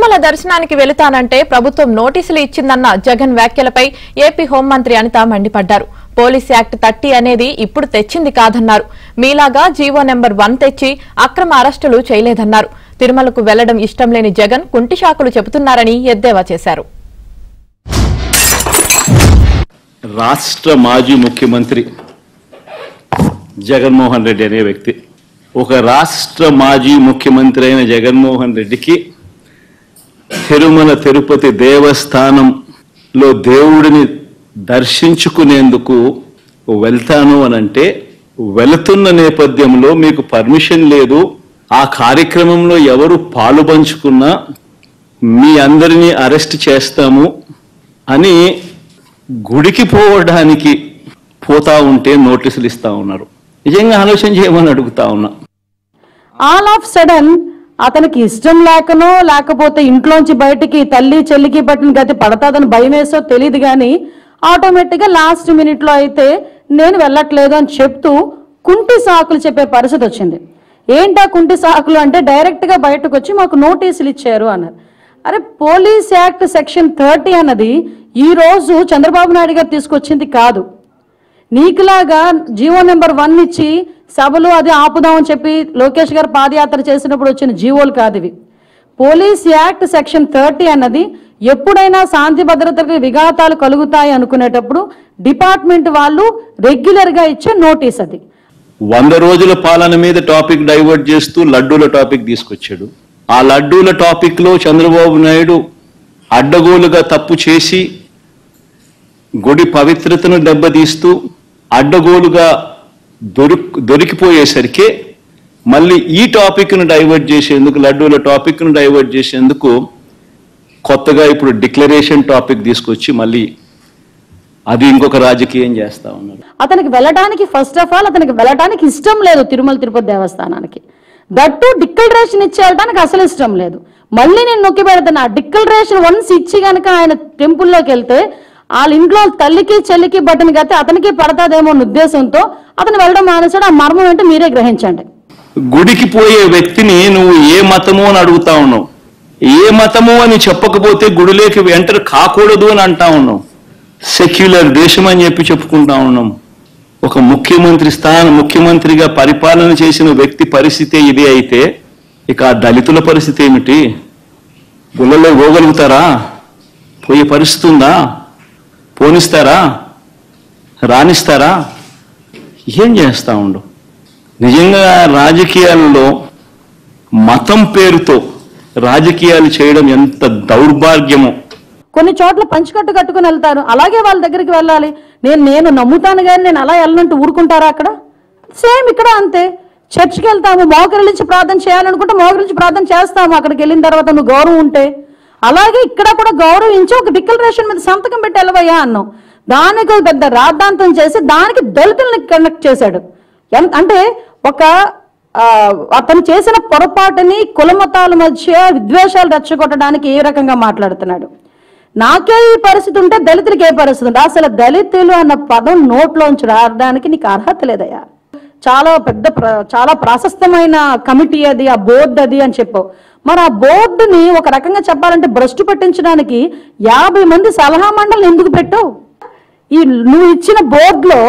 తిరుమల దర్శనానికి వెళుతానంటే ప్రభుత్వం నోటీసులు ఇచ్చిందన్న జగన్ వ్యాఖ్యలపై ఏపీ హోంమంత్రి అనిత మండిపడ్డారు. పోలీస్ యాక్ట్ 30 అనేది ఇప్పుడు తెచ్చింది కాదన్నారు. మీలాగా జీవో నెంబర్ 1 తెచ్చి అక్రమ అరెస్టులు చేయలేదన్నారు. తిరుమలకు వెళ్లడం ఇష్టం లేని జగన్ కుంటిషాకులు చెబుతున్నారని ఎద్దేవా చేశారు. రాష్ట్ర మాజీ ముఖ్యమంత్రి జగన్మోహన్ రెడ్డి అనే వ్యక్తి, ఒక రాష్ట్ర మాజీ ముఖ్యమంత్రి అయిన జగన్మోహన్ రెడ్డికి తిరుమల తిరుపతి దేవస్థానంలో దేవుడిని దర్శించుకునేందుకు వెళ్తాను అనంటే, వెళుతున్న నేపథ్యంలో మీకు పర్మిషన్ లేదు, ఆ కార్యక్రమంలో ఎవరు పాలుపంచుకున్నా మీ అందరినీ అరెస్ట్ చేస్తాము అని గుడికి పోవడానికి పోతా ఉంటే నోటీసులు ఇస్తా ఉన్నారు. నిజంగా ఆలోచన చేయమని అడుగుతా ఉన్నా. ఆల్ ఆఫ్ సడన్ అతనికి ఇష్టం లేకనో లేకపోతే ఇంట్లోంచి బయటికి తల్లి చెల్లికి పట్టిన గతి పడతాదని భయం వేసో తెలియదు, కానీ ఆటోమేటిక్గా లాస్ట్ మినిట్లో అయితే నేను వెళ్ళట్లేదు అని చెప్తూ కుంటి సాకులు చెప్పే పరిస్థితి వచ్చింది. ఏంటా కుంటి సాకులు అంటే డైరెక్ట్గా బయటకు వచ్చి మాకు నోటీసులు ఇచ్చారు అన్నారు. అరే, పోలీస్ యాక్ట్ సెక్షన్ 30 అన్నది ఈ రోజు చంద్రబాబు నాయుడు గారు తీసుకొచ్చింది కాదు. నీకులాగా జీవో నెంబర్ 1 ఇచ్చి సభలు అది ఆపుదామని చెప్పి లోకేష్ గారు పాదయాత్ర చేసినప్పుడు వచ్చిన జీవోలు కాదు ఇవి. పోలీస్ యాక్ట్ సెక్షన్ 30 అన్నది ఎప్పుడైనా శాంతి భద్రతలకు విఘాతాలు కలుగుతాయి అనుకునేటప్పుడు డిపార్ట్మెంట్ వాళ్ళు రెగ్యులర్గా ఇచ్చే నోటీస్ అది. 100 రోజుల పాలన మీద టాపిక్ డైవర్ట్ చేస్తూ లడ్డూల టాపిక్ తీసుకొచ్చాడు. ఆ లడ్డూల టాపిక్ లో చంద్రబాబు నాయుడు అడ్డగోలుగా తప్పు చేసి గుడి పవిత్రతను దెబ్బతీస్తూ అడ్డగోలుగా దొరికిపోయేసరికి మళ్ళీ ఈ టాపిక్ను డైవర్ట్ చేసేందుకు, లడ్డూల టాపిక్ను డైవర్ట్ చేసేందుకు కొత్తగా ఇప్పుడు డిక్లరేషన్ టాపిక్ తీసుకొచ్చి మళ్ళీ అది ఇంకొక రాజకీయం చేస్తా ఉన్నారు. అతనికి వెళ్ళడానికి ఫస్ట్ ఆఫ్ ఆల్ అతనికి వెళ్ళడానికి ఇష్టం లేదు తిరుమల తిరుపతి దేవస్థానానికి. దట్టు డిక్లరేషన్ ఇచ్చేయడానికి అసలు ఇష్టం లేదు. మళ్ళీ నేను నొక్కి పెడుతున్నా, డిక్లరేషన్ వన్స్ ఇచ్చి కనుక ఆయన టెంపుల్లోకి వెళ్తే వాళ్ళ ఇంట్లో తల్లికి చెల్లికి బట్టన గతి అతనికి పడతాదేమో అన్న ఉద్దేశంతో అతను వెళ్ళడం మానేశాడు. ఆ మర్మం ఏంటో మీరే గ్రహించండి. గుడికి పోయే వ్యక్తిని నువ్వు ఏ మతము అని అడుగుతా ఉన్నావు. ఏ మతము అని చెప్పకపోతే గుడిలోకి ఎంటర్ కాకూడదు అని అంటా ఉన్నావు. సెక్యులర్ దేశం అని చెప్పి చెప్పుకుంటా ఉన్నాం. ఒక ముఖ్యమంత్రిగా పరిపాలన చేసిన వ్యక్తి పరిస్థితి ఇది అయితే ఇక ఆ దళితుల పరిస్థితి ఏమిటి? గుళ్ళలో పోగలుగుతారా? పోయే పరిస్థితి ఉందా? పోనిస్తారా? రాణిస్తారా? ఏం చేస్తా ఉండు? నిజంగా రాజకీయాలలో మతం పేరుతో రాజకీయాలు చేయడం ఎంత దౌర్భాగ్యమో. కొన్ని చోట్ల పంచికట్టు కట్టుకుని వెళ్తారు, అలాగే వాళ్ళ దగ్గరికి వెళ్ళాలి. నేను నమ్ముతాను కానీ నేను అలా వెళ్ళనంటూ ఊరుకుంటారా? అక్కడ సేమ్ ఇక్కడ అంతే. చర్చికి వెళ్తాము, మోకరించి ప్రార్థన చేయాలనుకుంటే మోకరించి ప్రార్థన చేస్తాము. అక్కడికి వెళ్ళిన తర్వాత నువ్వు గౌరవం ఉంటే, అలాగే ఇక్కడ కూడా గౌరవించి ఒక డిక్లరేషన్ మీద సంతకం పెట్టి వెళ్ళవయ్యా అన్నావు. దానికి పెద్ద రాద్ధాంతం చేసి దానికి దళితుల్ని కనెక్ట్ చేశాడు. అంటే అతను చేసిన పొరపాటుని కులమతాల మధ్య విద్వేషాలు రెచ్చగొట్టడానికి ఏ రకంగా మాట్లాడుతున్నాడు. నాకే ఈ పరిస్థితి ఉంటే దళితులకి ఏ పరిస్థితి ఉంటే? అసలు దళితులు అన్న పదం నోట్లోంచి రావడానికి నీకు అర్హత లేదయ్యా. చాలా ప్రాశస్తమైన కమిటీ అది, ఆ బోర్డు అది అని చెప్పావు. మరి ఆ బోర్డుని ఒక రకంగా చెప్పాలంటే భ్రష్టు పట్టించడానికి 50 మంది సలహా మండలిని ఎందుకు పెట్టావు? నువ్వు ఇచ్చిన బోర్డులో